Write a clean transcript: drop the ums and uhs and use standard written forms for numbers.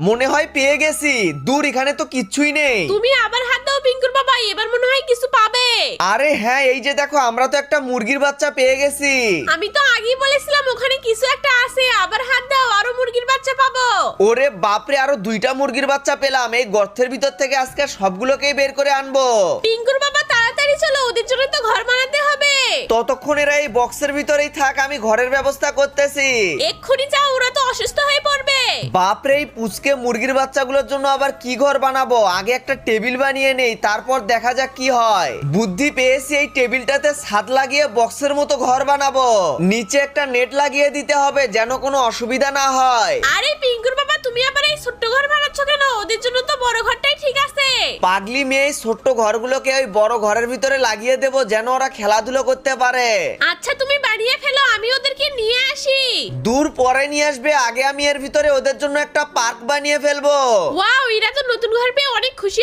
মনে হয় পেয়ে গেছি। দূর, এখানে তো কিচ্ছুই নেই। তুমি আবার হাত দাও পিঙ্কুর বাবা, এবার মনে হয় কিছু পাবে। আরে হ্যাঁ, এই যে দেখো, আমরা তো একটা মুরগির বাচ্চা পেয়ে গেছি। আমি তো আগেই বলেছিলাম ওখানে কিছু একটা আছে, আবার হাত দাও, আরো মুরগির বাচ্চা পাবো। ওরে বাপরে, আরো 2টা মুরগির বাচ্চা পেলাম। এই গর্তের ভিতর থেকে আজকে সবগুলোকেই বের করে আনবো। পিঙ্কুর বাবা তাড়াতাড়ি চলো, ওদের জন্য তো ঘর বানাতে হবে। ততক্ষণ এরা এই বক্সের ভিতরেই থাক, আমি ঘরের ব্যবস্থা করতেছি। এক্ষুনি যাও, ওরা তো অসুস্থ হয়ে পড়বে। বাপরে, এই পুচকে মুরগির বাচ্চাগুলোর জন্য আবার কি ঘর বানাবো? আগে একটা টেবিল বানিয়ে নেই, তারপর দেখা যাক কি হয়। বুদ্ধি পেয়েছি, এই টেবিলটাতে ছাদ লাগিয়ে বক্সের মতো ঘর বানাবো। নিচে একটা নেট লাগিয়ে দিতে হবে যেন কোনো অসুবিধা না হয়। আরে পিঙ্কুর বাবা, তুমি আবার এই ছোট্ট ঘর বানাচ্ছ কেন? ওদের জন্য তো বড় ঘরটাই ঠিক আছে। পাগলি মেয়ে, এই ছোট্ট ঘরগুলোকে ওই বড় ঘরের ভিতরে লাগিয়ে দেবো যেন ওরা খেলাধুলো করতে পারে। আচ্ছা তুমি বানিয়ে ফেলো, আমি ওদেরকে নিয়ে আসি। দূর, পরে নিয়ে আসবে, আগে আমি এর ভিতরে ওদের জন্য একটা পার্ক বানিয়ে ফেলবো। ওয়াও, এরা তো নতুন ঘর পেয়ে অনেক খুশি